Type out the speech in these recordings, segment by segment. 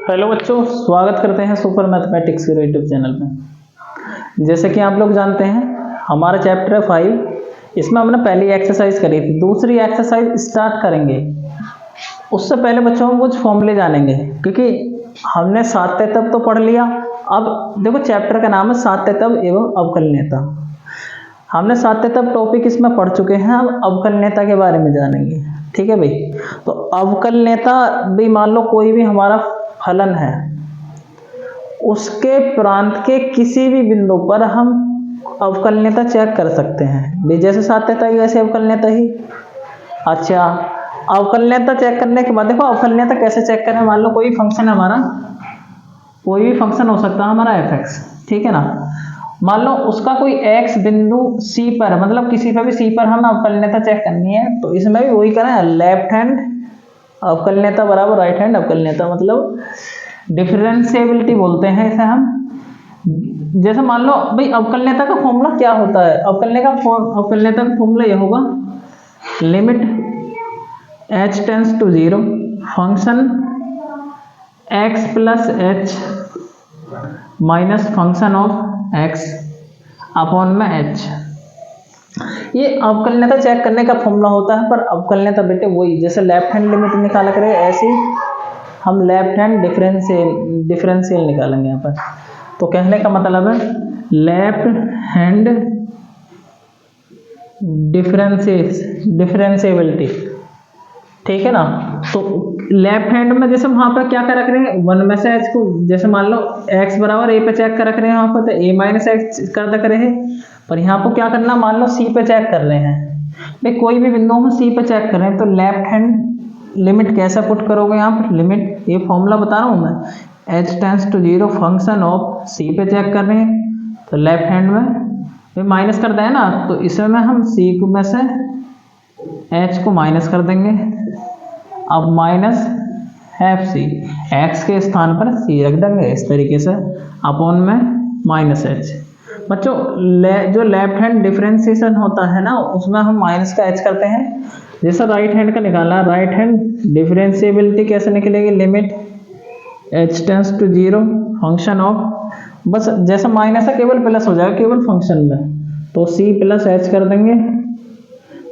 Hello बच्चों, स्वागत करते हैं सुपर मैथमेटिक्स के यूट्यूब चैनल में। जैसे कि आप लोग जानते हैं, हमारा चैप्टर है 5। इसमें हमने पहली एक्सरसाइज करी थी। दूसरी एक्सरसाइज स्टार्ट करेंगे उससे पहले बच्चों हम कुछ फॉर्मूले जानेंगे, क्योंकि हमने सात तत्व तो पढ़ लिया। अब देखो, चैप्टर का नाम है सात तत्व एवं अवकलनीयता। हमने सात तत्व टॉपिक इसमें पढ़ चुके हैं, अब अवकलनीयता के बारे में जानेंगे। ठीक है भाई। तो अवकलनीयता भी, मान लो कोई भी हमारा फलन है, उसके प्रांत के किसी भी बिंदु पर हम अवकलनीयता चेक कर सकते हैं। जैसे सात्यता ही वैसे अवकलनीयता ही। अच्छा, अवकलनीयता चेक करने के बाद देखो अवकलनीयता कैसे चेक करें। मान लो कोई फंक्शन हमारा, कोई भी फंक्शन हो सकता है हमारा f(x), ठीक है ना। मान लो उसका कोई x बिंदु c पर, मतलब किसी पर भी c पर हमें अवकलनीयता चेक करनी है, तो इसमें भी वही करें, लेफ्ट हैंड अवकलनीयता बराबर राइट हैंड अवकलनीयता, मतलब डिफरेंशिएबिलिटी बोलते हैं इसे हम। जैसे मान लो भाई, अवकलनीयता का फॉर्मूला क्या होता है। अवकलनीयता का फॉर्मूला यह होगा, limit h tends to 0 function x plus h minus function of x upon में h। ये अवकलनीयता चेक करने का फॉर्मूला होता है। पर अवकलनीयता बेटे वही, जैसे लेफ्ट हैंड लिमिट निकाला करें, ऐसे ही हम लेफ्ट हैंड डिफरेंशियल निकालेंगे यहाँ पर। तो कहने का मतलब है लेफ्ट हैंड डिफरेंशिएबिलिटी, ठीक है ना। तो लेफ्ट हैंड में जैसे वहां पर क्या कर रख रहे हैं, 1 में से h को, जैसे मान लो x बराबर a पे चेक कर रख रहे हैं यहाँ पर, तो a माइनस x कर दे रहे हैं। पर यहाँ पर क्या करना, मान लो c पे चेक कर रहे हैं भाई, कोई भी बिंदु में c पे चेक कर रहे हैं, तो लेफ्ट हैंड लिमिट कैसे पुट करोगे यहाँ पर। लिमिट, ये फॉर्मूला बता रहा हूँ मैं, h tends to 0 function of c पे चेक कर रहे हैं, तो लेफ्ट हैंड में माइनस कर दें ना, तो इसमें हम c में से h को माइनस कर देंगे। अब माइनस हाफ सी, x के स्थान पर c रख देंगे इस तरीके से, अपॉन में माइनस h। बच्चों जो लेफ्ट हैंड डिफरेंशिएशन होता है ना, उसमें हम माइनस का h करते हैं। जैसा राइट हैंड का निकालना, राइट हैंड डिफरेंशिएबिलिटी कैसे निकलेगी, limit h tends to 0 function of, बस जैसा माइनस है केवल प्लस हो जाएगा केवल फंक्शन में, तो c प्लस h कर देंगे।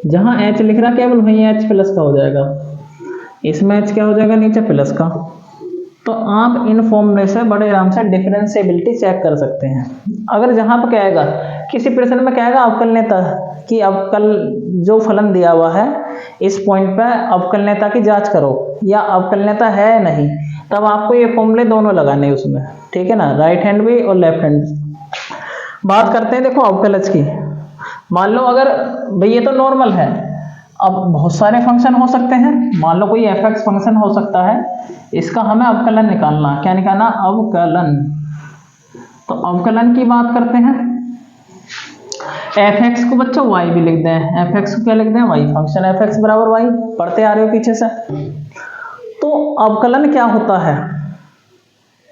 जहां h लिख रहा केवल वहीं h प्लस का हो जाएगा, इसमें h क्या हो जाएगा, नीचे प्लस का। तो आप इन फॉर्मूले से बड़े आराम से डिफरेंशिएबिलिटी चेक कर सकते हैं। अगर जहां पर क्या आएगा, किसी प्रश्न में क्या आएगा, अवकलनीयता की, अवकल जो फलन दिया हुआ है इस पॉइंट पे अवकलनीयता की जांच करो, या अवकलनीयता है नहीं, तब आपको ये फॉर्मूले दोनों लगाने उसमें, ठीक है ना, राइट हैंड भी और लेफ्ट हैंड। बात करते हैं देखो अवकलज की। मान लो अगर भाई ये तो नॉर्मल है, अब बहुत सारे फंक्शन हो सकते हैं। मान लो कोई f(x) फंक्शन हो सकता है, इसका हमें अवकलन निकालना। क्या निकालना, अवकलन। तो अवकलन की बात करते हैं। f(x) को बच्चों y भी लिख दें, f(x) को क्या लिख दें, y। फंक्शन f(x) बराबर y, पढ़ते आ रहे हो पीछे से। तो अवकलन क्या होता है,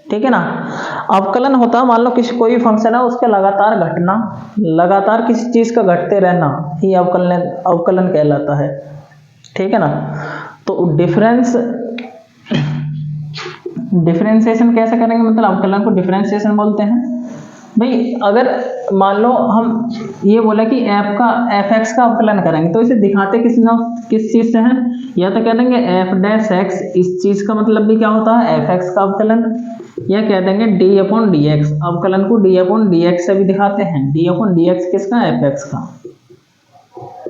ठीक है ना। अवकलन होता है, मान लो कोई फंक्शन है, उसके लगातार घटना, लगातार किसी चीज का घटते रहना ही अवकलन कहलाता है, ठीक है ना। तो डिफरेंशिएशन कैसे करेंगे, मतलब अवकलन को डिफरेंशिएशन बोलते हैं भाई। अगर मान लो हम ये बोला कि f(x) का अवकलन करेंगे, तो इसे दिखाते किस चीज से हैं, या तो कह देंगे f'(x), इस चीज का मतलब भी क्या होता है, f(x) का अवकलन, या कह देंगे d/dx, अवकलन को d/dx से भी दिखाते हैं। d/dx किसका, f(x) का।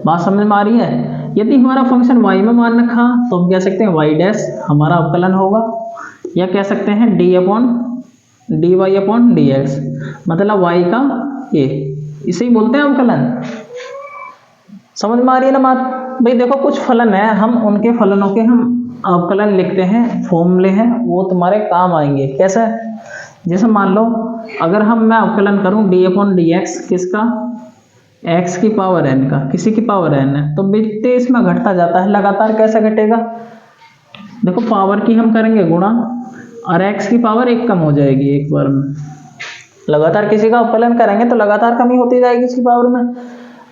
बात समझ में आ रही है। यदि हमारा फंक्शन y में मान रखा, तो हम कह सकते हैं y' हमारा अवकलन होगा, या कह सकते हैं dy/dx, मतलब y का a, इसे ही बोलते हैं अवकलन। समझ में आ रही है ना बात भाई। देखो कुछ फलन है, हम उनके फलनों के हम अवकलन लिखते हैं, फॉर्मूले हैं, वो तुम्हारे काम आएंगे। कैसे, जैसे मान लो अगर मैं अवकलन करूं d/dx किसका, x की पावर n का, किसी की पावर n है, तो बेटे इसमें घटता जाता है लगातार। कैसे घटेगा, देखो पावर की हम करेंगे गुणा, और x की पावर 1 कम हो जाएगी एक बार में। लगातार किसी का अवकलन करेंगे तो लगातार कमी होती जाएगी इसकी पावर में,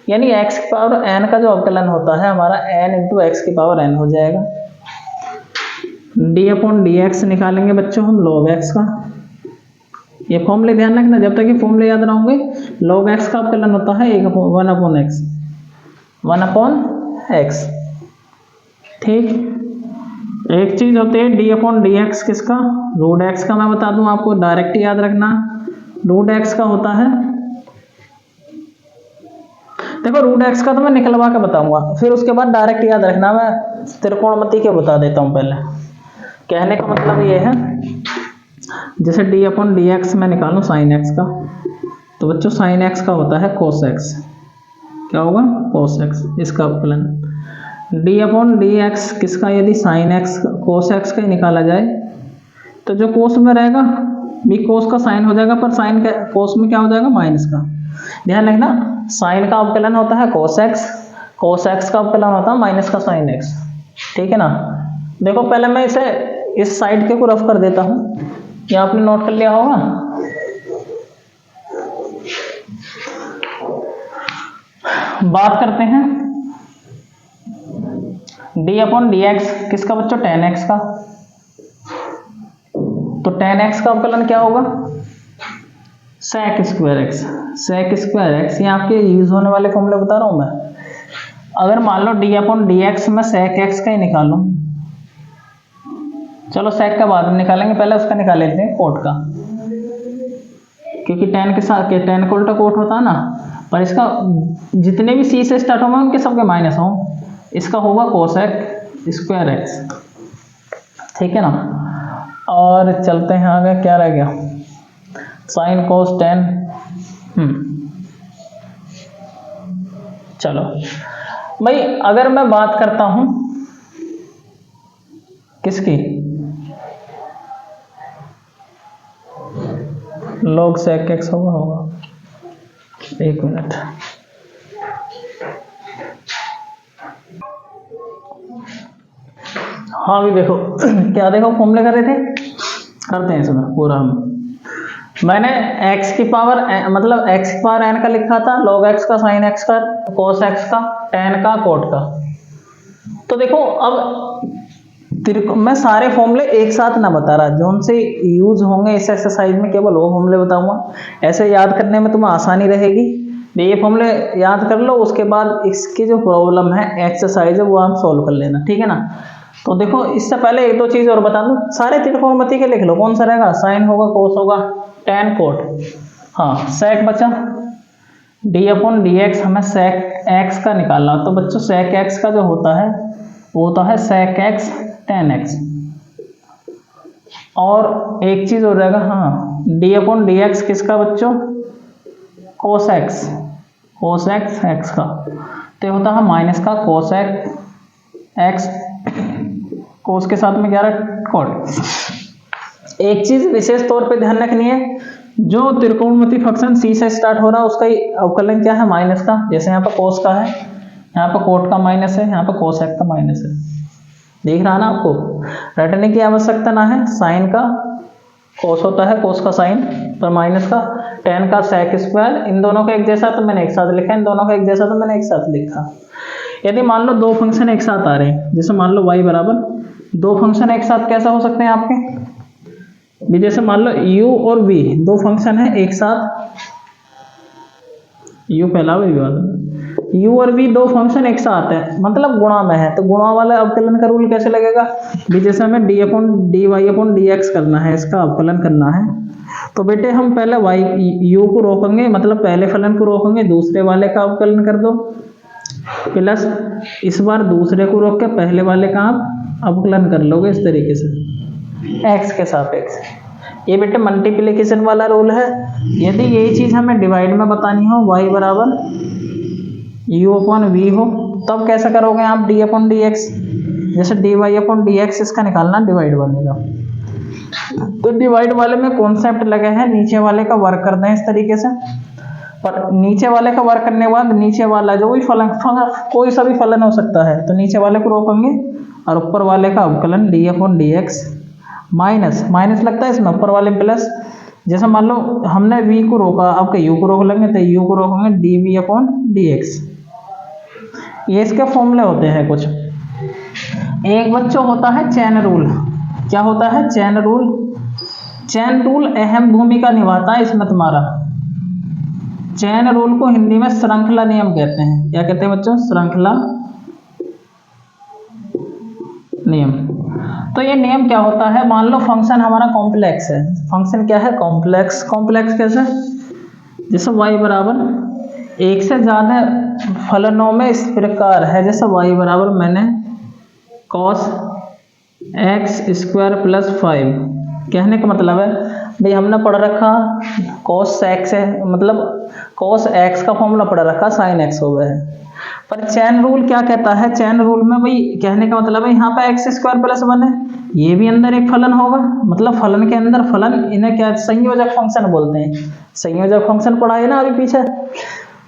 यानी x की पावर n का जो अवकलन होता है हमारा n × x की पावर n हो जाएगा। डी अपॉन डी एक्स निकालेंगे बच्चों हम log x का। ये फॉर्मूले ध्यान रखना, जब तक ये फॉर्मूले याद ना होंगे। log x का अवकलन होता है 1 अपॉन x, 1 अपॉन x। ठीक, एक चीज होती है डी अपॉन डी एक्स किसका, रूट एक्स का। मैं बता दूं आपको, डायरेक्ट याद रखना, रूट एक्स का होता है, देखो रूट एक्स का तो मैं निकलवा के बताऊंगा, फिर उसके बाद डायरेक्ट याद रखना। मैं त्रिकोणमिति के बता देता हूं पहले। कहने का मतलब ये है, जैसे डी अपॉन डी एक्स मैं निकालूं साइन एक्स का, तो बच्चों साइन एक्स का होता है कोस एक्स। क्या होगा, कोस एक्स, इसका अवकलन। डी अपॉन डी एक्स किसका, यदि साइन एक्स कोस एक्स का ही निकाला जाए, तो जो कोस में रहेगा भी कोस का साइन हो जाएगा, पर साइन का कोस में क्या हो जाएगा, माइनस का। ध्यान रखना, साइन का अवकलन होता है कोस एक्स, कोस एक्स का अवकलन होता है माइनस का साइन एक्स। ठीक है ना। देखो पहले मैं इसे इस साइड के को रफ कर देता हूं, ये आपने नोट कर लिया होगा। बात करते हैं डी अपॉन डी एक्स किसका बच्चों, टेन एक्स का। तो टेन एक्स का अवकलन क्या होगा, sec square X. Sec square X, ये आपके यूज होने वाले फॉर्मूले बता रहा हूं मैं। अगर मान लो डी अपॉन डी एक्स में सेक एक्स का ही निकालूं, चलो सेक का बाद में निकालेंगे, पहले उसका निकाल लेते हैं कोट का, क्योंकि टेन के साथ टेन को उल्टा कोट होता है ना। पर इसका जितने भी सी से स्टार्ट होंगे उनके सबके माइनस हों, इसका होगा कोसेक स्क्वायर एक्स। ठीक है ना। और चलते हैं आगे, क्या रह गया, साइन कोस टेन। चलो भाई, अगर मैं बात करता हूं किसकी, log sec x होगा। एक मिनट, हाँ भी देखो क्या देखो फॉर्मूले कर रहे थे, करते हैं इसमें पूरा। हम मैंने x की पावर मतलब x की पावर n का लिखा था, log x का, sin x का, cos x का, tan का, cot का। तो देखो अब मैं सारे फॉर्मूले एक साथ ना बता रहा, जो उनसे यूज होंगे इस एक्सरसाइज में केवल वो फॉर्मूले बताऊंगा। ऐसे याद करने में तुम्हें आसानी रहेगी। ये फॉर्मूले याद कर लो, उसके बाद इसकी जो प्रॉब्लम है एक्सरसाइज है वो आप सॉल्व कर लेना। ठीक है ना। तो देखो इससे पहले एक दो चीज और बता दूं, सारे त्रिकोणमिति के लिख लो, कौन सा रहेगा, साइन होगा, कोस होगा, tan कोट। हाँ, सेक बचा, डी अपॉन डी एक्स हमें सेक एक्स का निकालना। तो बच्चों सेक एक्स का जो होता है वो होता है सेक एक्स tan एक्स। और एक चीज हो जाएगा, हाँ, डी अपॉन डी एक्स किसका बच्चों, cos x, cos x x का। तो होता है माइनस का कोसेक एक्स, कोस के साथ में क्या रहा, कोट। एक चीज विशेष तौर पे ध्यान रखनी है, जो त्रिकोणमिति फंक्शन सी से स्टार्ट हो रहा है उसका अवकलन क्या है, माइनस का। जैसे यहाँ पर कोस का है, यहाँ पर कोट का माइनस है, यहाँ पर कोसेक का माइनस है। देख रहा ना, आपको रटने की आवश्यकता ना है। साइन का कोस होता है, कोस का साइन, पर माइनस का टेन का सेक स्क्वायर। इन दोनों का एक जैसा तो मैंने एक साथ लिखा, इन दोनों का एक जैसा तो मैंने एक साथ लिखा। यदि मान लो दो फंक्शन एक साथ आ रहे हैं, जैसे मान लो y बराबर, दो फंक्शन एक साथ कैसा हो सकते हैं आपके भी, जैसे मान लो u और v दो फंक्शन है एक साथ, u पहला u और v दो फंक्शन एक साथ है, मतलब गुणा में है, तो गुणा वाला अवकलन का रूल कैसे लगेगा भी, जैसे हमें D upon D Y upon D X करना है, इसका अवकलन करना है। तो बेटे हम पहले u को रोकेंगे, मतलब पहले फलन को रोकेंगे, दूसरे वाले का अवकलन कर दो, प्लस इस बार दूसरे को रोक के पहले वाले का आप अवकलन कर लोगे इस तरीके से x के सापेक्ष। ये बेटे मल्टीप्लिकेशन वाला रूल है। यदि यही चीज हमें डिवाइड में बतानी हो, y बराबर u अपॉन v हो, तब कैसा करोगे आप, d अपॉन डी एक्स। जैसे dy अपॉन डी एक्स इसका निकालना डिवाइड वाले का, तो डिवाइड वाले में कॉन्सेप्ट लगे हैं, नीचे वाले का वर्क कर दें इस तरीके से। पर नीचे वाले का वर्क करने के बाद नीचे वाला जो भी फलन, कोई सा भी फलन हो सकता है, तो नीचे वाले को रोकेंगे और ऊपर वाले का अवकलन D upon D x minus, minus लगता है इसमें, ऊपर वाले प्लस। जैसे मान लो हमने v को रोका, आपके u को रोक लेंगे, तो u को रोकेंगे D V upon D X. ये इसके फॉर्मूले होते हैं कुछ। एक बच्चों होता है चैन रूल, क्या होता है, चेन रूल। चेन रूल अहम भूमिका निभाता है इसमें तुम्हारा। चेन रूल को हिंदी में श्रृंखला नियम कहते हैं। क्या कहते हैं बच्चों, श्रृंखला नियम। तो ये नियम क्या होता है, मान लो फंक्शन हमारा कॉम्प्लेक्स है। फंक्शन क्या है, कॉम्प्लेक्स। कॉम्प्लेक्स कैसे, जैसे y बराबर एक से ज़्यादा फलनों में इस प्रकार है, जैसे y बराबर मैंने cos x स्क्वायर प्लस 5। कहने का मतलब है भाई हमने पढ़ रखा cos x है, मतलब cos x का फॉर्मूला पढ़ रखा sin x हो गया है। पर चैन रूल क्या कहता है, चैन रूल में भाई कहने का मतलब है यहाँ पे एक्स स्क्वायर प्लस 1 है, ये भी अंदर एक फलन होगा, मतलब फलन के अंदर फलन, इन्हें क्या संयोजक फंक्शन बोलते हैं। संयोजक फंक्शन पढ़ा है ना अभी पीछे।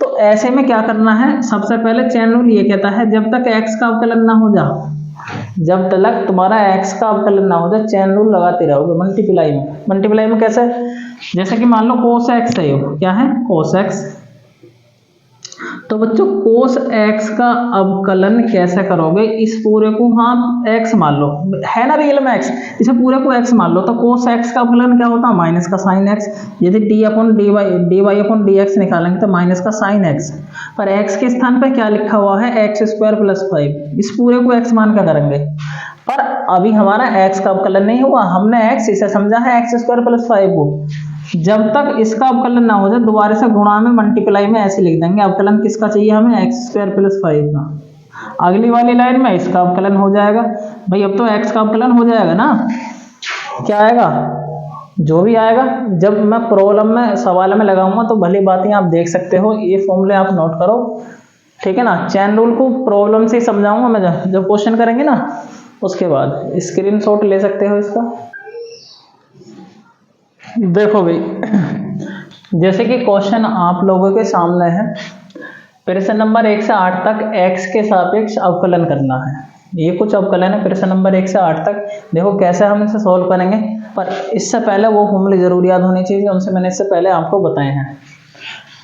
तो ऐसे में क्या करना है, सबसे पहले चैन रूल ये कहता है जब तक एक्स का अवकलन ना हो जा, जब तक तुम्हारा एक्स का अवकलन ना हो जाए चैन रूल लगाते रहोगे मल्टीप्लाई में। मल्टीप्लाई में कैसे, जैसे कि मान लो कोस एक्स है, क्या है कोस एक्स। तो बच्चों कोस x का अवकलन कैसे करोगे, इस पूरे को हाँ x मान लो, है ना रियल में x, इसे पूरे को x मान लो। तो कोस x का अवकलन क्या होता है, माइनस का साइन x। यदि dy अपॉन dx निकालेंगे तो माइनस का साइन x। पर x के स्थान पर क्या लिखा हुआ है, एक्स स्क्वायर प्लस 5। इस पूरे को x मान कर करेंगे। पर अभी हमारा x का अवकलन नहीं हुआ, हमने x इसे समझा है एक्स स्क्वायर प्लस 5 को। जब तक इसका अवकलन ना हो जाए दोबारा से गुणा में मल्टीप्लाई में ऐसे लिख देंगे। अवकलन किसका चाहिए हमें, एक्स स्क्वायर प्लस 5 का। अगली वाली लाइन में इसका अवकलन हो जाएगा। भाई अब तो x का अवकलन हो जाएगा ना, क्या आएगा, जो भी आएगा। जब मैं प्रॉब्लम में सवाल में लगाऊंगा तो भली बातें आप देख सकते हो, ये फॉर्मूले आप नोट करो, ठीक है ना। चैन रूल को प्रॉब्लम से समझाऊंगा मैं, जब क्वेश्चन करेंगे ना उसके बाद स्क्रीनशॉट ले सकते हो इसका। देखो भाई जैसे कि क्वेश्चन आप लोगों के सामने है, प्रश्न नंबर 1 से 8 तक x के सापेक्ष अवकलन करना है। ये कुछ अवकलन है प्रश्न नंबर 1 से 8 तक। देखो कैसे हम इसे सॉल्व करेंगे, पर इससे पहले वो फॉर्मूले जरूर याद होने चाहिए, उनसे मैंने इससे पहले आपको बताए हैं।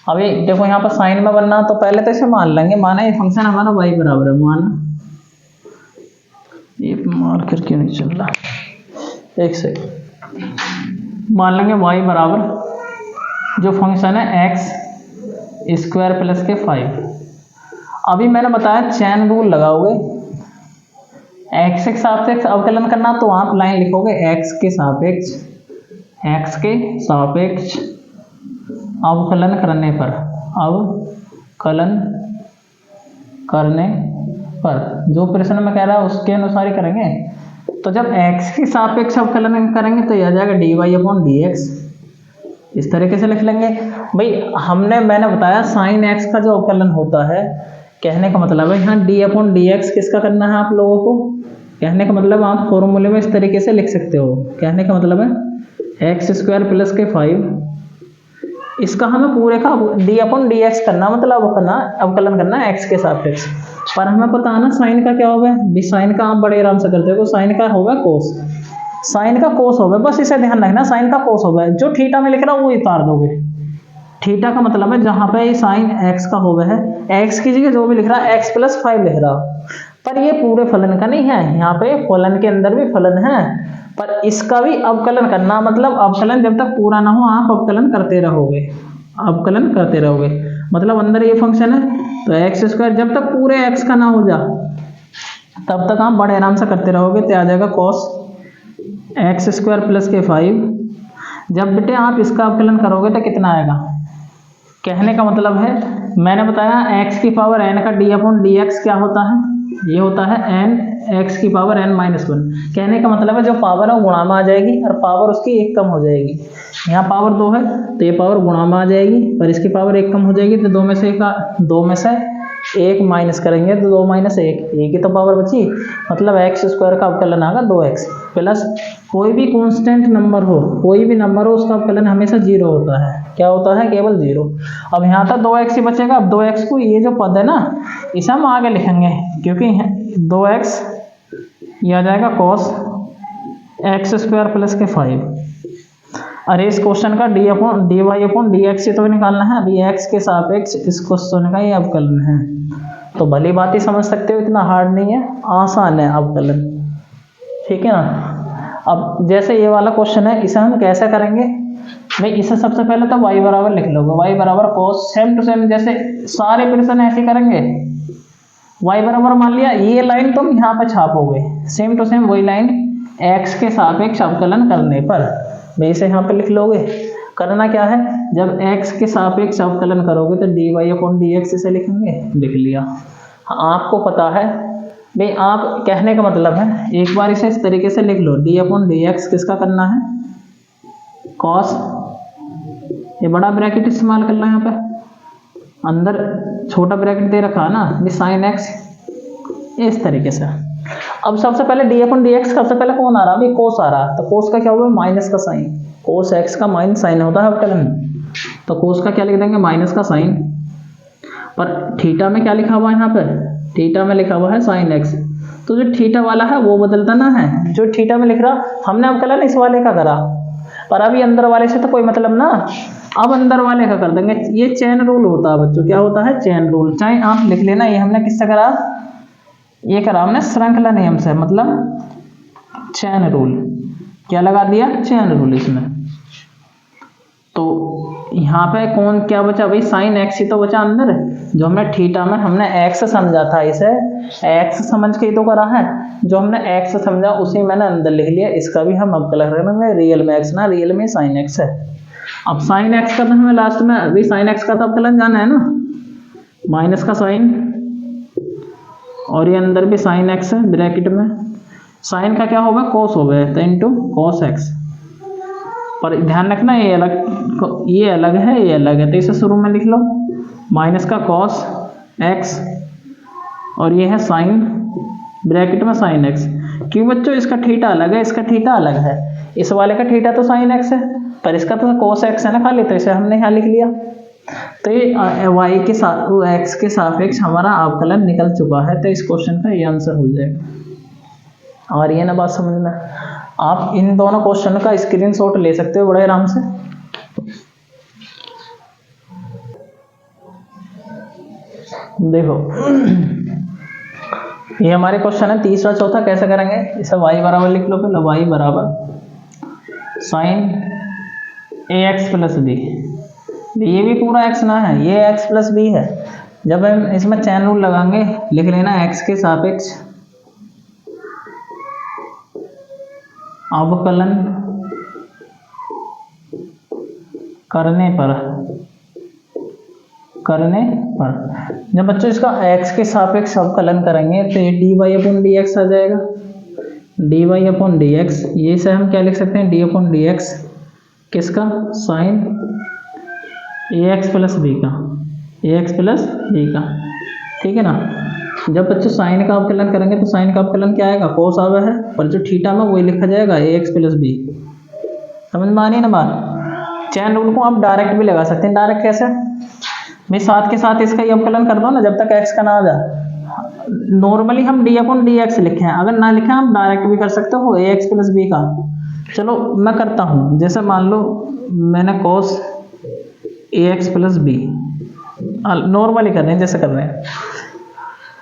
अभी देखो यहाँ पर साइन में बनना, तो पहले तो इसे मान लेंगे, माना ये फंक्शन हमारा y बराबर है, माना ये मार्कर क्यों नहीं चल रहा, एक सेकंड, मान लेंगे y बराबर जो फंक्शन है x स्क्वायर प्लस के 5। अभी मैंने बताया चैन रूल लगाओगे, x के सापेक्ष अवकलन करना, तो आप लाइन लिखोगे x के सापेक्ष अवकलन करने पर, अवकलन करने पर जो प्रश्न में कह रहा है उसके अनुसार ही करेंगे। तो जब x के सापेक्ष अवकलन करेंगे तो यह आ जाएगा dy अपॉन dx, इस तरीके से लिख लेंगे। भाई मैंने बताया साइन x का जो अवकलन होता है, कहने का मतलब है यहाँ d अपॉन dx किसका करना है आप लोगों को, कहने का मतलब आप फॉर्मूले में इस तरीके से लिख सकते हो। कहने का मतलब है एक्स स्क्वायर प्लस के 5, इसका हमें पूरे का d अपॉन dx करना, मतलब अवकलन करना है x के सापेक्ष। पर हमें पता है ना साइन का क्या होगा, भी साइन का आप बड़े आराम से करते हो, साइन का होगा कोस, साइन का कोस होगा, बस इसे ध्यान रखना, साइन का कोस होगा। जो थीटा में लिख रहा हूँ वो उतार दोगे, थीटा का मतलब है जहाँ पे साइन x का होगा है, x की जगह जो भी लिख रहा है x प्लस 5 लिख रहा, पर ये पूरे फलन का नहीं है, यहाँ पे फलन के अंदर भी फलन है, पर इसका भी अवकलन करना, मतलब अवकलन जब तक पूरा ना हो आप अवकलन करते रहोगे, अवकलन करते रहोगे। मतलब अंदर ये फंक्शन है तो एक्स स्क्वायर जब तक पूरे x का ना हो जा तब तक आप बड़े आराम से करते रहोगे, तो आ जाएगा cos एक्स स्क्वायर प्लस के 5। जब बेटे आप इसका अवकलन करोगे तो कितना आएगा, कहने का मतलब है मैंने बताया x की पावर n का d अपॉन dx क्या होता है, ये होता है n x की पावर n माइनस 1। कहने का मतलब है जो पावर है वो गुणा में आ जाएगी और पावर उसकी एक कम हो जाएगी। यहाँ पावर 2 है तो ये पावर गुणा में आ जाएगी, पर इसकी पावर एक कम हो जाएगी, तो 2 में से 1 माइनस करेंगे तो 2 माइनस 1, एक ही तो पावर बची, मतलब एक्स स्क्वायर का अवकलन आएगा 2x प्लस कोई भी कांस्टेंट नंबर हो, कोई भी नंबर हो उसका अवकलन हमेशा 0 होता है, क्या होता है, केवल 0। अब यहाँ तक 2x ही बचेगा। अब 2x को ये जो पद है ना इसे हम आगे लिखेंगे, क्योंकि 2x ये आ जाएगा cos एक्स स्क्वायर प्लस के 5। अरे इस क्वेश्चन का dy अपॉन dx से तो निकालना है, अभी x के सापेक्ष इस क्वेश्चन का ये अवकलन है, तो भली बात ही समझ सकते हो, इतना हार्ड नहीं है, आसान है अवकलन, ठीक है ना। अब जैसे ये वाला क्वेश्चन है, इसे हम कैसे करेंगे भाई, इसे सबसे पहले तो y बराबर लिख लोगे, y बराबर cos, सेम टू सेम जैसे सारे प्रश्न ऐसे करेंगे। y बराबर मान लिया, ये लाइन तुम यहाँ पे छापोगे, सेम टू सेम वही लाइन x के सापेक्ष अवकलन करने पर भाई इसे यहाँ पे लिख लोगे। करना क्या है, जब x के सापेक्ष अवकलन करोगे तो dy/dx इसे लिखेंगे, लिख लिया। आपको पता है भाई, आप कहने का मतलब है, एक बार इसे इस तरीके से लिख लो, d/dx किसका करना है, cos, ये बड़ा ब्रैकेट इस्तेमाल करना है, यहाँ पे अंदर छोटा ब्रैकेट दे रखा है ना, sin x, इस तरीके से। अब सबसे पहले d/dx सबसे पहले कौन आ रहा है भाई, cos आ रहा है, तो cos का क्या हुआ, माइनस का साइन, cos x का माइनस साइन होता है अवकलन, तो cos का क्या लिख देंगे, माइनस का साइन। पर थीटा में क्या लिखा हुआ है, यहाँ पे थीटा में लिखा हुआ है sin x, तो जो थीटा वाला है वो बदलता ना है, जो थीटा में लिख रहा, हमने अवकलन इस वाले का करा, पर अभी अंदर वाले से तो कोई मतलब ना, अब अंदर वाले का कर देंगे। ये चेन रूल होता है बच्चों, क्या होता है, चेन रूल। चाहे आप लिख लेना, ये हमने किससे करा, ये करा हमने श्रृंखला नियम से, मतलब चेन रूल। क्या लगा दिया, चेन रूल इसमें। तो यहाँ पे कौन क्या बचा भाई, साइन एक्स ही तो बचा अंदर, जो हमने थीटा में हमने एक्स समझा था, इसे एक्स समझ के ही तो करा है, जो हमने एक्स समझा उसी मैंने अंदर लिख लिया। इसका भी हम अवकलन करेंगे, रियल में एक्स ना, रियल में साइन एक्स है। अब साइन एक्स का तो हमें लास्ट में अभी साइन एक्स का तो अवकलन जाना है ना, माइनस का साइन, और ये अंदर भी साइन एक्स है ब्रैकेट में, साइन का क्या होगा, कोस हो गया, तो इंटू कोस एक्स। पर ध्यान रखना ये अलग है, ये अलग है, तो इसे शुरू में लिख लो, माइनस का कॉस एक्स, और ये है साइन ब्रैकेट में साइन एक्स। क्यों बच्चों, इसका थीटा अलग है, इसका थीटा अलग है, इस वाले का थीटा तो साइन एक्स है, पर इसका तो कॉस एक्स है ना खाली, तो इसे हमने यहाँ लिख लिया। तो ये वाई के साथ एक्स के सापेक्ष हमारा अवकलन निकल चुका है, तो इस क्वेश्चन का ये आंसर हो जाएगा। और ये ना बात समझ में, आप इन दोनों क्वेश्चन का स्क्रीनशॉट ले सकते हो बड़े आराम से। देखो ये हमारे क्वेश्चन है, तीसरा चौथा कैसे करेंगे, इसे y बराबर लिख लो, पहले y बराबर साइन ax प्लस बी, ये भी पूरा x ना है, ये x प्लस बी है। जब हम इसमें चैन रूल लगाएंगे, लिख लेना x के सापेक्ष अवकलन करने पर जब बच्चों इसका x के सापेक्ष अवकलन करेंगे तो ये dy/dx आ जाएगा, dy/dx, ये से हम क्या लिख सकते हैं, d/dx किसका, साइन ax प्लस बी का, ठीक है ना। जब बच्चों साइन का अवकलन करेंगे तो साइन का अवकलन क्या आएगा, कोस आवा है, पर जो थीटा में वही लिखा जाएगा ax प्लस बी। समझ में आ रही है ना बात। चैन रूल को आप डायरेक्ट भी लगा सकते हैं, डायरेक्ट कैसे भाई, साथ के साथ इसका ये अवकलन कर दो ना, जब तक x का ना आ जाए। नॉर्मली हम d/dx लिखे हैं, अगर ना लिखे आप डायरेक्ट भी कर सकते हो ax प्लस बी का। चलो मैं करता हूँ, जैसे मान लो मैंने cos ax plus B normally कर रहे हैं, जैसे कर रहे हैं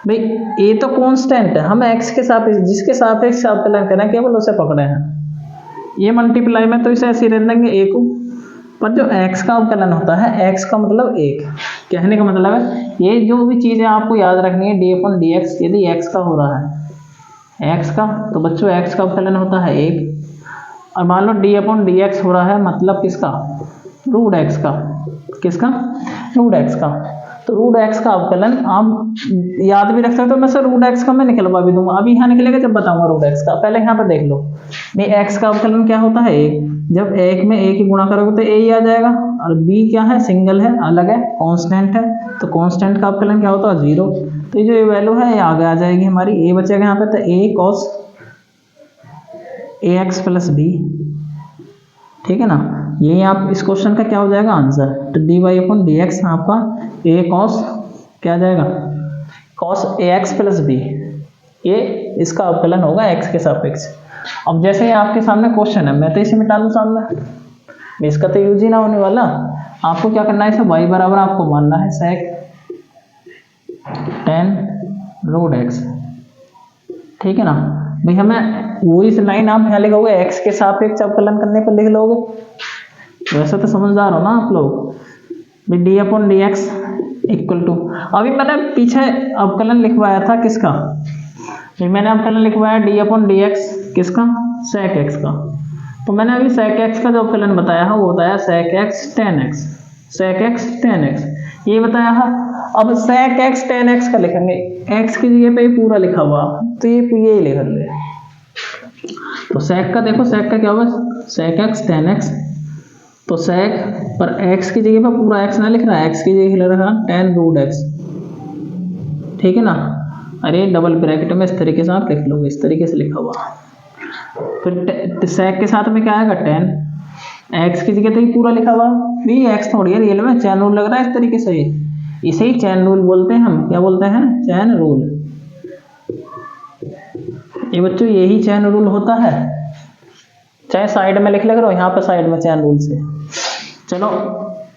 भाई, ये तो कांस्टेंट है, हम x के सापेक्ष जिसके सापेक्ष अवकलन करें केवल उसे पकड़े हैं। ये मल्टीप्लाई में तो इसे ऐसे रख देंगे a को, पर जो x का अवकलन होता है, x का मतलब 1, कहने का मतलब है ये जो भी चीज़ें आपको याद रखनी है, d/dx यदि x का हो रहा है, x का, तो बच्चों x का अवकलन होता है 1, और मान लो d/dx हो रहा है मतलब किसका, रूट x का, किसका, रूट x का। तो रूट x का अवकलन आप याद भी रख सकते हो, मैं सर रूट x का मैं निकलवा भी दूंगा, अभी यहाँ निकलेगा जब बताऊंगा रूट x का। पहले यहाँ पर देख लो भाई, x का अवकलन क्या होता है 1, जब 1 में 1 ही गुणा करोगे तो a ही आ जाएगा, और b क्या है, सिंगल है, अलग है, कांस्टेंट है, तो कांस्टेंट का अवकलन क्या होता है 0। तो ये जो वैल्यू है ये आगे आ जाएगी हमारी, a बचेगा यहाँ पे, तो a cos ax plus b, ठीक है ना। ये आप इस क्वेश्चन का क्या हो जाएगा आंसर, तो dy/dx आपका a cos क्या आ जाएगा, cos ax प्लस b, ये इसका अवकलन होगा x के सापेक्ष। अब जैसे ही आपके सामने क्वेश्चन है, मैं तो इसे मिटा दूं सामने, इसका तो यूज ही ना होने वाला। आपको क्या करना है, इसे y बराबर आपको मानना है sec tan रूट x, ठीक है ना। भाई हमें वो इस लाइन आप यहाँ लिखोगे एक्स के सापेक्ष अवकलन करने पर लिख लोगे, वैसे तो समझदार हो ना आप लोग। भाई D upon D X equal to, अभी मैंने पीछे अवकलन लिखवाया था किसका, मैंने अवकलन लिखवाया डी अपॉन डी एक्स किसका, सेक एक्स का। तो मैंने अभी सेक एक्स का जो अवकलन बताया है वो बताया sec X tan X, sec X tan X ये बताया है। अब सेक एक्स टेन एक्स का लिखेंगे, एक्स की जगह पे पूरा लिखा हुआ तो ये लिख ले। तो सेक का देखो, सेक का क्या होगा, सेक एक्स टेन एक्स, तो सेक पर एक्स की जगह पर पूरा एक्स ना लिख रहा है, एक्स की जगह लिख रहा है टेन रूट एक्स, ठीक है ना। अरे डबल ब्रैकेट में इस तरीके से आप लिख लोगे, इस तरीके से लिखा हुआ। फिर सेक के साथ में क्या आएगा टेन, एक्स की जगह तो ही पूरा लिखा हुआ, ये एक्स थोड़ी है रियल में, चैन रूल लग रहा है इस तरीके से, इसे ही चैन रूल बोलते हैं हम, क्या बोलते हैं, चैन रूल। ये बच्चों यही चैन रूल होता है, चाहे साइड में लिख करो, यहाँ पे साइड में चैन रूल से। चलो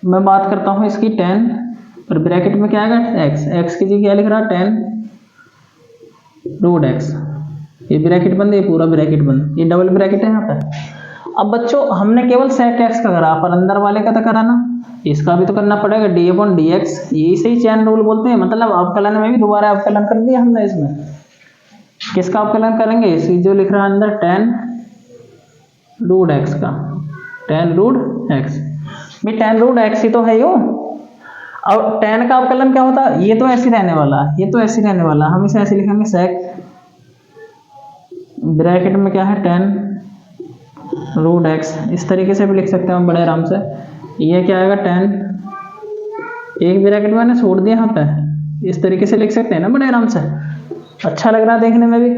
मैं बात करता हूँ इसकी टेन, और ब्रैकेट में क्या आएगा एक्स, एक्स की जगह क्या लिख रहा है टेन रूट एक्स, ये ब्रैकेट बंद, ये पूरा ब्रैकेट बंद, ये डबल ब्रैकेट है यहाँ पे। अब बच्चों हमने केवल सेक एक्स का करा, पर अंदर वाले का तो करा ना, इसका भी तो करना पड़ेगा डी अपॉन डी एक्स, ये सही चैन रूल बोलते हैं। मतलब अवकलन में भी दोबारा अवकलन कर दिया हमने, इसमें किसका अवकलन करेंगे, इसी जो लिख रहा है अंदर टेन रूट एक्स का, टेन रूट एक्स, भाई टेन रूट एक्स ही तो है यो। अब टेन का अवकलन क्या होता है, ये तो ऐसे रहने वाला, ये तो ऐसे रहने वाला, हम इसे ऐसे लिखेंगे सेक ब्रैकेट में क्या है टेन रूट एक्स, इस तरीके से भी लिख सकते हैं हम बड़े आराम से। ये क्या आएगा टेन, एक ब्रैकेट मैंने छोड़ दिया यहाँ पे, इस तरीके से लिख सकते हैं ना बड़े आराम से, अच्छा लग रहा है देखने में भी।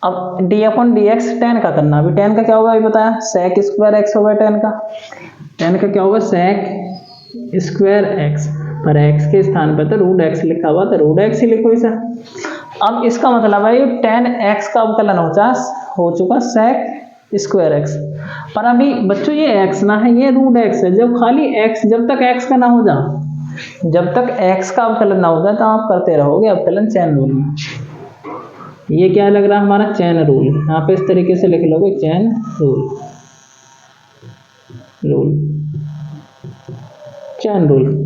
अब D upon D x ten का करना, अभी टेन का क्या होगा अभी बताया, सेक स्क्वायर एक्स होगा टेन का, टेन का क्या होगा सेक स्क्वायर एक्स, पर एक्स के स्थान पर तो रूट एक्स लिखा हुआ, तो रूट एक्स ही लिखो इसे। अब इसका मतलब है टेन एक्स का अवकलन हो चुका सेक स्क्वायर एक्स, पर अभी बच्चों ये एक्स ना है, ये रूट एक्स है। जब खाली एक्स, जब तक एक्स का ना हो जाए, जब तक एक्स का अवकलन ना हो जाए तो आप करते रहोगे अवकलन चैन रूल में। ये क्या लग रहा है हमारा चैन रूल, यहाँ पे इस तरीके से लिख लोगे चैन रूल, चैन रूल।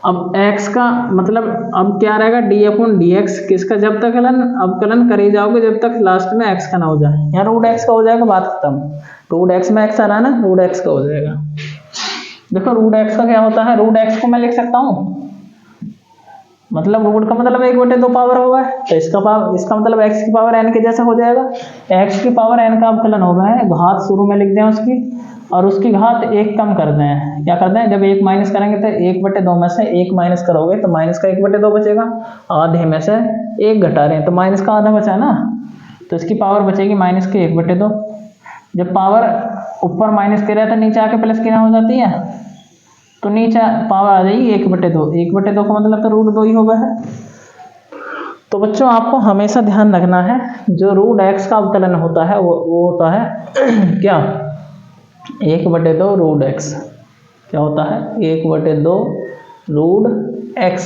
अब x का मतलब अब क्या रहेगा डी अपॉन डी एक्स, किसका, जब तक अवकलन करे जाओगे जब तक लास्ट में x का ना हो जाए, यहाँ रूट एक्स का हो जाएगा, बात खत्म। रूट एक्स में x आ रहा है ना, रूट एक्स का हो जाएगा। देखो रूट एक्स का क्या होता है, रूट एक्स को मैं लिख सकता हूँ, मतलब रूट का मतलब 1/2 पावर होगा, तो इसका मतलब x की पावर n के जैसा हो जाएगा। x की पावर n का अवकलन होगा है, घात शुरू में लिख दें उसकी, और उसकी घात 1 कम कर दें। क्या करते हैं, जब 1 माइनस करेंगे तो 1/2 में से 1 माइनस करोगे तो माइनस का 1/2 बचेगा, आधे में से 1 घटा रहे हैं तो माइनस का आधा बचा ना, तो इसकी पावर बचेगी माइनस के 1/2। जब पावर ऊपर माइनस के रहे तो नीचे आके प्लस की ना हो जाती है, तो नीचे पावर आ जाएगी 1/2, 1/2 का मतलब तो रूट 2 ही होगा है। तो बच्चों आपको हमेशा ध्यान रखना है, जो रूट एक्स का अवकलन होता है वो होता है क्या, 1/2 रूट एक्स, क्या होता है 1/2 रूट एक्स।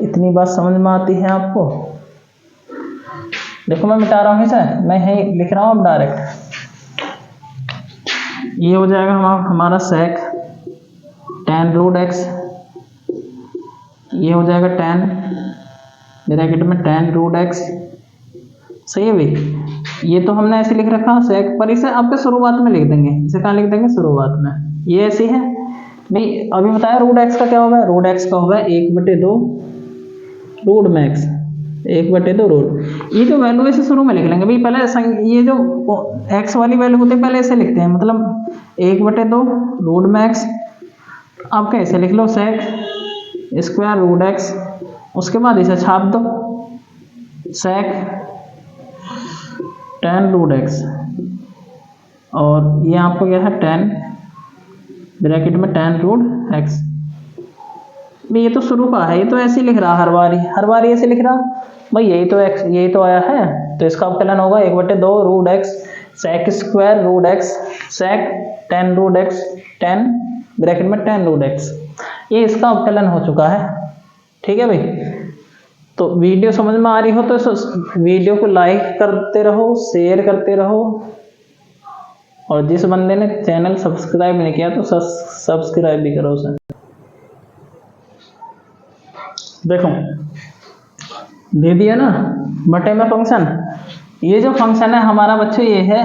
इतनी बात समझ में आती है आपको। देखो मैं मिटा रहा हूँ इसे, मैं यही लिख रहा हूँ अब डायरेक्ट। ये हो जाएगा हमारा सेक टेन रूट एक्स, ये हो जाएगा टेन ब्रैकेट में टेन रूट एक्स, सही है भाई। ये तो हमने ऐसे लिख रखा सेक, पर इसे आपके शुरुआत में लिख देंगे, इसे कहाँ लिख देंगे शुरुआत में, ये ऐसी है भाई। अभी बताया रूट एक्स का क्या होगा, रूट एक्स का होगा 1/2 रूट मैक्स, 1/2 रूट। ये जो वैल्यू इसे शुरू में लिख लेंगे भाई, पहले ये जो एक्स वाली वैल्यू होती है पहले ऐसे लिखते हैं, मतलब 1/2 रूट मैक्स, आप कैसे लिख लो सेक स्क्वायर रूट एक्स, उसके बाद इसे छाप दो सेक टेन रूट एक्स, और ये आपको क्या है टेन ब्रैकेट में टेन रूट एक्स। ये तो शुरू का है, ये तो ऐसे लिख रहा हर बारी ऐसे लिख रहा भाई, यही तो एक्स, यही तो आया है, तो इसका अवकलन होगा 1/2 root X sec square root X sec tan root X, tan bracket में टेन रूट एक्स, ये इसका अवकलन हो चुका है, ठीक है भाई। तो वीडियो समझ में आ रही हो तो इस वीडियो को लाइक करते रहो, शेयर करते रहो, और जिस बंदे ने चैनल सब्सक्राइब नहीं किया तो सब्सक्राइब भी करो उसे। देखो दे दिया ना बटे में फंक्शन। ये जो फंक्शन है हमारा बच्चों ये है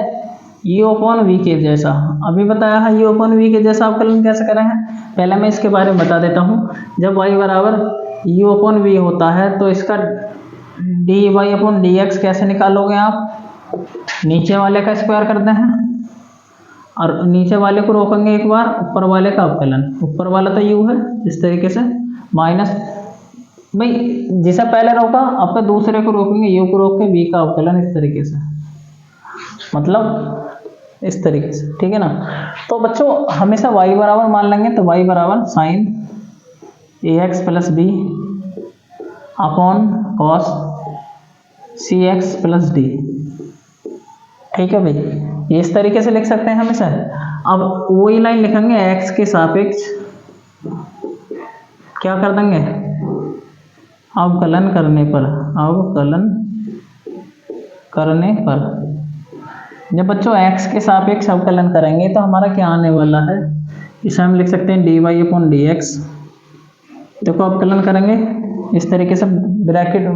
u अपॉन वी के जैसा। अभी बताया है u अपॉन वी के जैसा अवकलन कैसे करें हैं। पहले मैं इसके बारे में बता देता हूँ। जब y बराबर u अपॉन वी होता है तो इसका dy अपॉन dx कैसे निकालोगे आप, नीचे वाले का स्क्वायर करते हैं और नीचे वाले को रोकेंगे एक बार, ऊपर वाले का अवकलन। ऊपर वाला तो u है, इस तरीके से माइनस, भाई जिसे पहले रोका अब दूसरे को रोकेंगे, u को रोक के v का अवकलन, इस तरीके से, मतलब इस तरीके से, ठीक है ना। तो बच्चों हमेशा y बराबर मान लेंगे, तो y बराबर sine ax plus B upon cos C X plus D, ठीक है भाई, ये इस तरीके से लिख सकते हैं हमेशा। अब वही लाइन लिखेंगे x के सापेक्ष क्या कर देंगे, अवकलन करने पर, अवकलन करने पर। जब बच्चों x के सापेक्ष अवकलन करेंगे तो हमारा क्या आने वाला है, इसे हम लिख सकते हैं dy अपॉन डी एक्स। देखो अवकलन करेंगे इस तरीके से, ब्रैकेट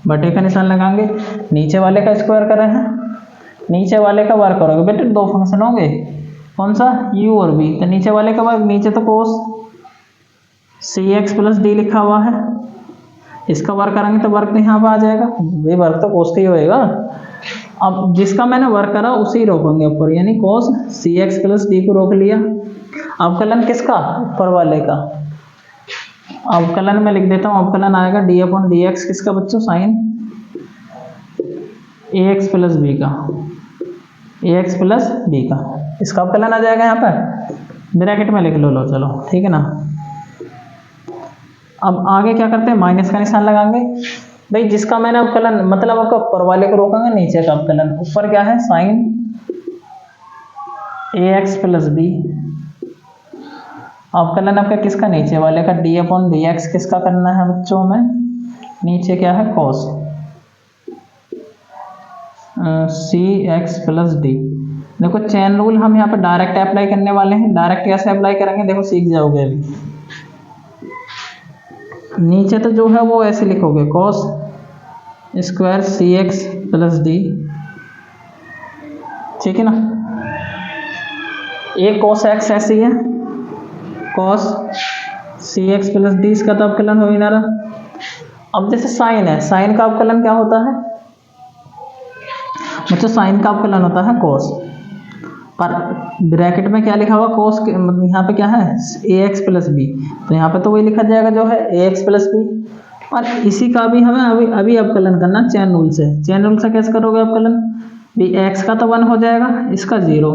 बटे का निशान लगाएंगे, नीचे वाले का स्क्वायर करें हैं, नीचे वाले का वर्ग करोगे बेटे, दो फंक्शन होंगे, कौन सा u और v, तो नीचे वाले का वर्ग, नीचे तो कोस सी एक्स प्लस डी लिखा हुआ है, इसका वर्ग करेंगे तो वर्ग तो यहाँ पर आ जाएगा, ये वर्ग तो कोस का ही होएगा। अब जिसका मैंने वर्ग करा उसी रोकेंगे ऊपर, यानी कोस सी एक्स प्लस डी को रोक लिया। अवकलन किसका, ऊपर वाले का। अवकलन में लिख देता हूँ, अवकलन आएगा डी अपॉन डी एक्स किसका बच्चों, साइन ए एक्स प्लस बी का, ए एक्स प्लस बी का, इसका अवकलन आ जाएगा यहाँ पर, ब्रैकेट में लिख लो चलो, ठीक है ना। अब आगे क्या करते हैं, माइनस का निशान लगाएंगे। भाई जिसका मैंने अवकलन, मतलब आपका ऊपर वाले को रोकेंगे, नीचे का अवकलन, ऊपर क्या है साइन ए एक्स प्लस बी, अवकलन आपका किसका, नीचे वाले का, डी अपॉन डी एक्स किसका करना है बच्चों में, नीचे क्या है cos C X plus D. देखो चेन रूल हम यहाँ पे डायरेक्ट अप्लाई करने वाले हैं। डायरेक्ट कैसे अप्लाई करेंगे देखो सीख जाओगे अभी। नीचे तो जो है वो ऐसे लिखोगे, कॉस स्क्वायर सी एक्स प्लस डी, ठीक है ना। एक कॉस एक्स ऐसी है, cos C X plus D, इसका तो अवकलन हो ही ना रहा। अब जैसे साइन है, साइन का अवकलन क्या होता है बच्चों, साइन का अवकलन होता है कॉस, पर ब्रैकेट में क्या लिखा हुआ कॉस, यहाँ पे क्या है ए एक्स प्लस बी, तो यहाँ पे तो वही लिखा जाएगा जो है ए एक्स प्लस बी। और इसी का भी हमें अभी अवकलन करना चेन रूल से। चेन रूल से कैसे करोगे अवकलन, भी एक्स का तो 1 हो जाएगा, इसका 0,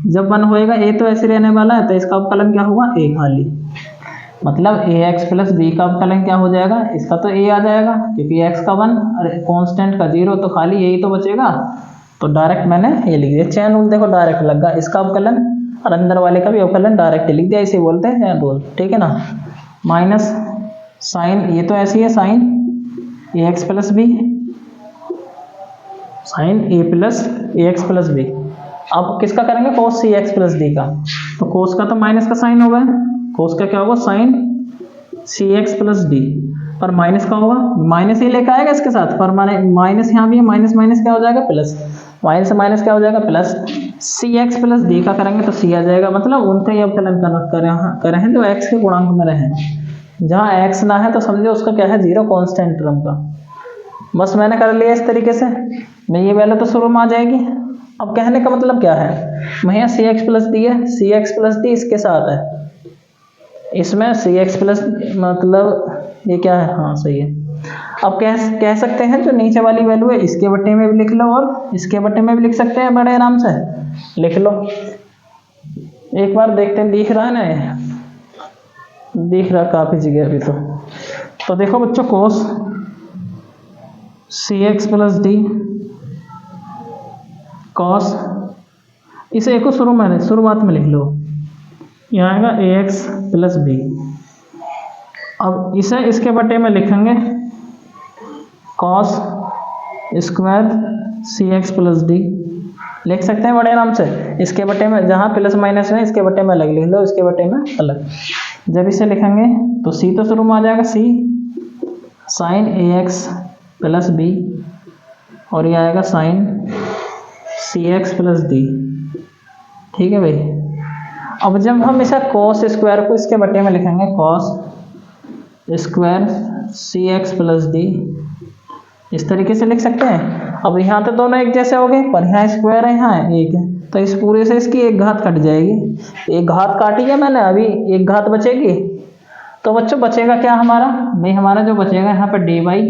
जब 1 होएगा ए तो ऐसे रहने वाला है, तो इसका अवकलन क्या हुआ ए खाली, मतलब ए एक्स प्लस बी का अवकलन क्या हो जाएगा, इसका तो ए आ जाएगा, क्योंकि एक्स का 1 और कांस्टेंट का 0, तो खाली यही तो बचेगा। तो डायरेक्ट मैंने ये लिख दिया, चेन रूल देखो डायरेक्ट लग गया, इसका अवकलन और अंदर वाले का भी अवकलन डायरेक्ट लिख दिया, इसे बोलते हैं चेन रूल, ठीक है ना। माइनस साइन, ये तो ऐसी है साइन ए एक्स प्लस बी, साइन ए एक्स प्लस बी। अब किसका करेंगे, कोस सी एक्स प्लस डी का, तो कोस का तो माइनस का साइन होगा, कोस का क्या होगा साइन सी एक्स प्लस डी, पर माइनस का होगा, माइनस ही लेकर आएगा इसके साथ, पर माइनस यहाँ भी है, माइनस माइनस क्या हो जाएगा प्लस, माइनस से माइनस क्या हो जाएगा प्लस, सी एक्स प्लस डी का करेंगे तो सी आ जाएगा, मतलब उनका ही अवकलन करें हैं जो एक्स के गुणांक में रहे। जहाँ एक्स ना है तो समझो उसका क्या है 0 कांस्टेंट टर्म का। बस मैंने कर लिया इस तरीके से, मैं ये वैल्यू तो शुरू में आ जाएगी। अब कहने का मतलब क्या है, भैया सी एक्स प्लस डी है, सी एक्स प्लस डी इसके साथ है, इसमें सी एक्स प्लस मतलब ये क्या है, हाँ सही है। अब कह सकते हैं जो नीचे वाली वैल्यू है इसके बट्टे में भी लिख लो और इसके बट्टे में भी लिख सकते हैं, बड़े आराम से लिख लो। एक बार देखते हैं दिख रहा है ना, ये दिख रहा काफ़ी जगह अभी तो देखो बच्चों, कोस सी एक्स प्लस डी कॉस, इसे एक शुरुआत में लिख लो, यहाँ आएगा ए एक्स प्लस बी। अब इसे इसके बटे में लिखेंगे कॉस स्क्वायर सी एक्स प्लस डी लिख सकते हैं बड़े आराम से। इसके बटे में जहाँ प्लस माइनस है इसके बटे में अलग लिख लो, इसके बटे में अलग। जब इसे लिखेंगे तो सी तो शुरू में आ जाएगा सी साइन ए एक्स प्लस बी, और ये आएगा साइन सी एक्स प्लस डी। ठीक है भाई। अब जब हम इसे कॉस स्क्वायर को इसके बटे में लिखेंगे कॉस स्क्वायर सी एक्स प्लस डी, इस तरीके से लिख सकते हैं। अब यहाँ तो दोनों एक जैसे हो गए, पर यहाँ स्क्वायर है यहाँ एक है, तो इस पूरे से इसकी एक घात कट जाएगी। एक घात काटी है मैंने, अभी एक घात बचेगी। तो बच्चों बचेगा क्या हमारा भाई, हमारा जो बचेगा यहाँ पे D Y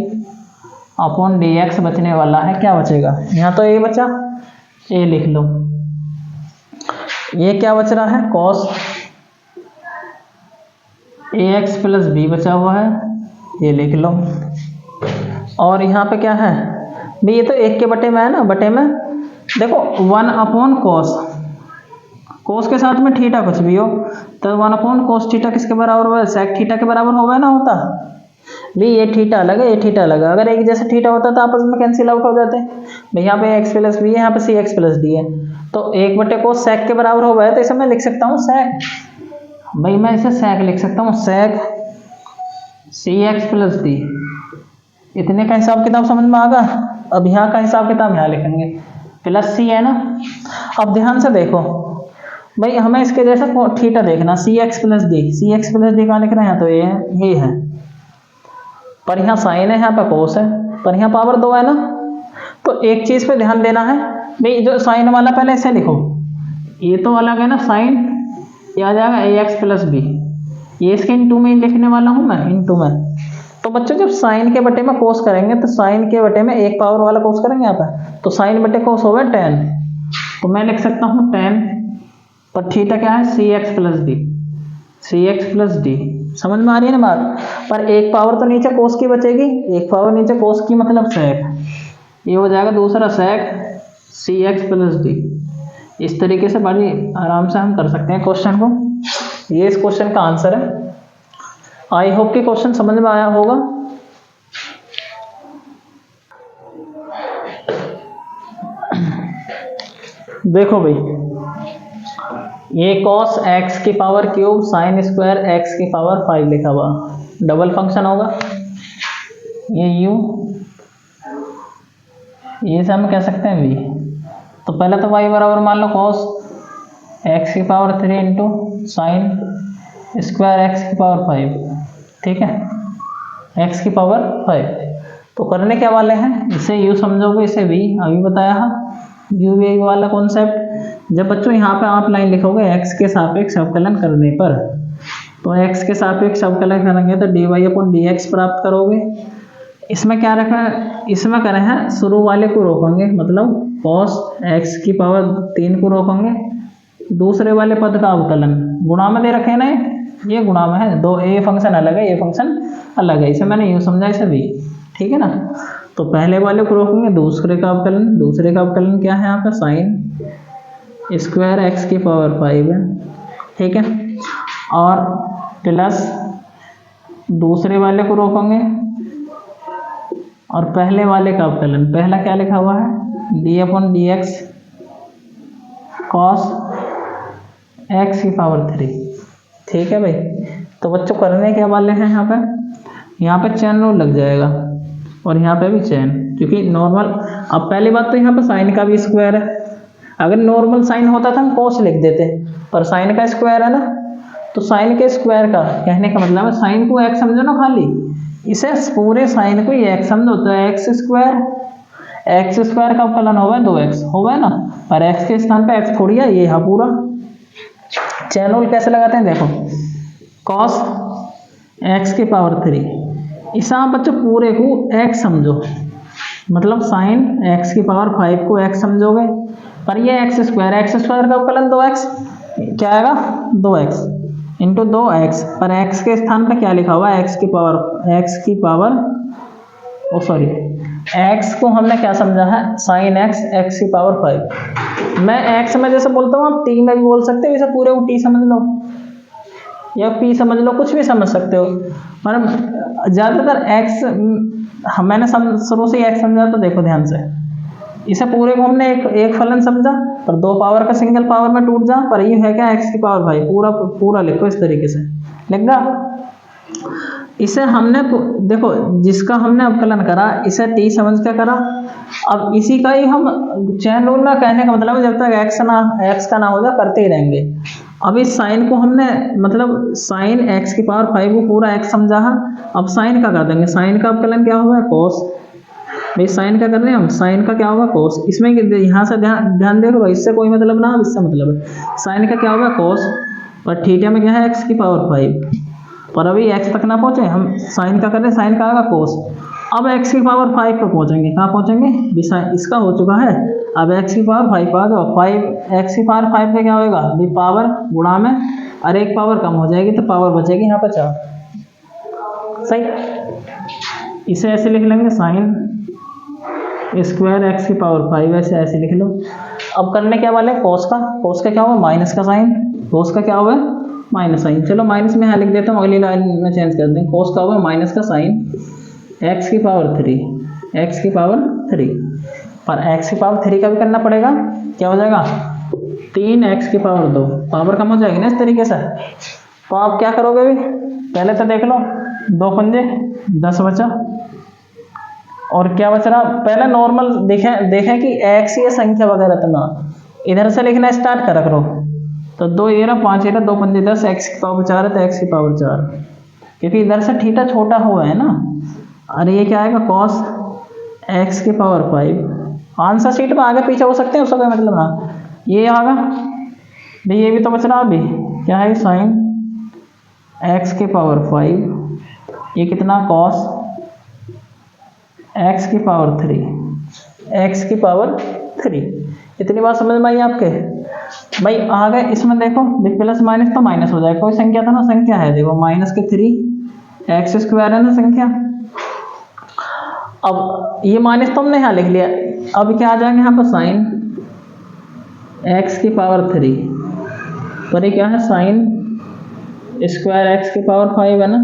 upon D X बचने वाला है। क्या बचेगा यहाँ तो ए बचा, ए लिख लो। ये क्या बच रहा है cos A x plus B बचा हुआ है, ये लिख लो। और यहाँ पे क्या है भाई, ये तो एक के बटे में है ना, बटे में देखो 1 अपॉन कोस, कोस के साथ में थीटा कुछ भी हो तो 1 अपॉन कोस थीटा किसके बराबर होगा, सेक थीटा के बराबर होगा ना होता भाई। ये थीटा अलग है, ये थीटा अलग है। अगर एक जैसे थीटा होता तो आपस में कैंसिल आउट हो जाते भाई। यहाँ पे एक्स प्लस बी है, यहाँ पे सी एक्स प्लस डी है, तो एक बटे कोस सेक के बराबर होगा, तो इसे मैं लिख सकता हूँ सेक भाई, मैं इसे सेक लिख सकता हूँ, सेक सी एक्स प्लस डी। इतने का हिसाब किताब समझ में आ गया। अब यहाँ का हिसाब किताब यहाँ लिखेंगे, प्लस सी है ना। अब ध्यान से देखो भाई, हमें इसके जैसा थीटा देखना, सी एक्स प्लस डी, सी एक्स प्लस डी कहाँ लिख रहे हैं, तो ये है, पर यहाँ साइन है, यहाँ पे कोस है, पर यहाँ पावर 2 है ना। तो एक चीज़ पे ध्यान देना है भाई, जो साइन वाला पहले इसे लिखो, ये तो अलग है ना साइन, ये आ जाएगा ए एक्स प्लस बी, ये इसके इंटू में ही लिखने वाला हूँ मैं, इंटू में। तो बच्चों जब साइन के बटे में कोस करेंगे तो साइन के बटे में एक पावर वाला कोस करेंगे यहाँ पर, तो साइन बटे कोस होगा 10, तो मैं लिख सकता हूँ 10, पर थीटा क्या है सी एक्स प्लस डी, सी एक्स प्लस डी। समझ में आ रही है ना बात। पर एक पावर तो नीचे कोस की बचेगी, एक पावर नीचे कोस की मतलब सेक, ये हो जाएगा दूसरा सेक सी एक्स प्लस डी। इस तरीके से बड़ी आराम से हम कर सकते हैं क्वेश्चन को। ये इस क्वेश्चन का आंसर है। आई होप कि क्वेश्चन समझ में आया होगा। देखो भाई, ये cos x की power cube sine square x की पावर 5 लिखा हुआ, डबल फंक्शन होगा। ये u, ये से हम कह सकते हैं v। तो पहले तो y बराबर मान लो cos x की power 3 into sine square x की पावर 5, ठीक है, x की पावर 5। तो करने क्या वाले हैं, इसे u समझोगे, इसे v, अभी बताया है u v वाला कॉन्सेप्ट। जब बच्चों यहाँ पे आप लाइन लिखोगे x के सापेक्ष अवकलन करने पर, तो x के सापेक्ष अवकलन करेंगे तो dy अपॉन dx प्राप्त करोगे। इसमें क्या रखा है, इसमें करें हैं शुरू वाले को रोकेंगे, मतलब cos x की पावर 3 को रोकेंगे, दूसरे वाले पद का अवकलन गुणा में दे रखे ना, ये गुणा में है, दो ए फंक्शन अलग है, ये फंक्शन अलग है, इसे मैंने यूँ समझा, इसे भी, ठीक है ना। तो पहले वाले को रोकेंगे, दूसरे का अवकलन, दूसरे का अवकलन क्या है यहाँ पे साइन स्क्वायर एक्स की पावर 5 है, ठीक है, और प्लस दूसरे वाले को रोकेंगे और पहले वाले का अवकलन, पहला क्या लिखा हुआ है D upon D x cos x की पावर 3, ठीक है भाई। तो बच्चों करने के वाले हैं यहाँ पे चेन रूल लग जाएगा और यहाँ पे भी चेन, क्योंकि नॉर्मल, अब पहली बात तो यहाँ पे साइन का भी स्क्वायर है, अगर नॉर्मल साइन होता था हम कोस लिख देते, पर साइन का स्क्वायर है ना, तो साइन के स्क्वायर का कहने का मतलब है साइन को एक्स समझो ना खाली, इसे पूरे साइन को ही एक्स समझो, तो एक्स स्क्वायर का अवकलन होगा 2x होगा ना, पर एक्स के स्थान पे एक्स थोड़ी है, ये यहाँ पूरा। चेन रूल कैसे लगाते हैं देखो, cos x की पावर 3, इसे आप बच्चों पूरे को x समझो, मतलब साइन x की पावर 5 को x समझोगे, पर ये एक्स स्क्वायर का अवकलन 2x, क्या आएगा 2x इंटू 2x, पर x के स्थान पे क्या लिखा हुआ है x की पावर x को हमने क्या समझा है साइन x की पावर 5। मैं x में जैसे बोलता हूँ, आप t में भी बोल सकते हो, इसे पूरे को t समझ लो या p समझ लो, कुछ भी समझ सकते हो, पर ज़्यादातर x मैंने शुरू से एक्स समझा, तो देखो ध्यान से, इसे पूरे को हमने एक फलन समझा, पर 2 पावर का सिंगल पावर में टूट जा, पर ये है क्या, एक्स की पावर भाई, पूरा पूरा लिखो इस तरीके से लिखना। इसे हमने देखो, जिसका हमने अवकलन करा इसे टी समझ के करा। अब इसी का ही हम चैन रूल में कहने का मतलब है, जब तक एक्स का ना हो जाए करते ही रहेंगे। अब इस साइन को हमने मतलब साइन एक्स की पावर 5 को पूरा एक्स समझा है। अब साइन का कर देंगे, साइन का अवकलन क्या होगा, कोस। भाई साइन का कर रहे हैं हम, साइन का क्या होगा, कोस। इसमें यहाँ से ध्यान देखो, इससे कोई मतलब ना, इससे मतलब है साइन का क्या होगा, कोस। पर थीटा में क्या है, एक्स की पावर 5, पर अभी एक्स तक ना पहुंचे हम, साइन का कर रहे हैं, साइन का आएगा कोस। अब एक्स की पावर 5 पर पहुंचेंगे, कहाँ पहुंचेंगे, इसका हो चुका है, अब एक्स की पावर 5 आ जाओ, 5 एक्स की पावर 5 पे क्या होगा, भी पावर गुणा में, और एक पावर कम हो जाएगी तो पावर बचेगी यहाँ पर 4। सही, इसे ऐसे लिख लेंगे, साइन स्क्वायर एक्स की पावर 5, ऐसे लिख लो। अब करने क्या वाले, कोस का क्या होगा, माइनस का साइन, कोस का क्या होगा, माइनस साइन। चलो माइनस में यहाँ लिख देता हूँ, अगली लाइन में चेंज कर देंगे। कोस का होगा माइनस का साइन एक्स की पावर 3, एक्स की पावर 3, पर एक्स की पावर 3 का भी करना पड़ेगा, क्या हो जाएगा, 3 एक्स की पावर 2, पावर कम हो जाएगी ना इस तरीके से। तो आप क्या करोगे अभी, पहले तो देख लो, 2 पंजे 10 बचा, और क्या बच रहा, पहले नॉर्मल देखें कि एक्स ये संख्या वगैरह तो ना, इधर से लिखना स्टार्ट कर करो। तो 2 11 5 11 2 5 10, एक्स की पावर 4 है तो एक्स की पावर 4, क्योंकि इधर से थीटा छोटा हुआ है ना। अरे ये क्या आएगा, कॉस एक्स की पावर 5। आंसर शीट में आगे पीछे हो सकते हैं, उसका कोई मतलब ना। ये आगा भाई, ये भी तो बच रहा अभी, क्या है, साइन एक्स की पावर 5, ये कितना, कॉस एक्स की पावर 3, एक्स की पावर 3। इतनी बात समझ में आई आपके भाई। आगे इसमें देखो, प्लस माइनस तो माइनस हो जाएगा, कोई संख्या था ना, संख्या है देखो, माइनस के 3 एक्स स्क्वायर है ना संख्या। अब ये माइनस तो हमने यहाँ लिख लिया, अब क्या आ जाएंगे यहाँ पर, साइन एक्स की पावर 3, पर ये क्या है, साइन स्क्वायर एक्स की पावर 5 है ना।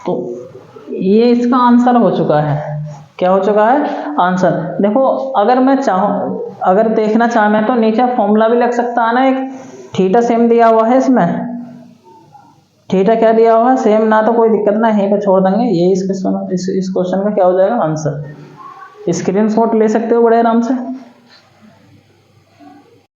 तो ये इसका आंसर हो चुका है, क्या हो चुका है, आंसर। देखो अगर मैं चाहूँ, अगर देखना चाहे मैं, तो नीचे फॉर्मूला भी लग सकता है ना, एक थीटा सेम दिया हुआ है इसमें, थीटा क्या दिया हुआ है, सेम ना, तो कोई दिक्कत ना, यहीं पे छोड़ देंगे। ये इस क्वेश्चन का क्या हो जाएगा आंसर। स्क्रीनशॉट ले सकते हो बड़े आराम से।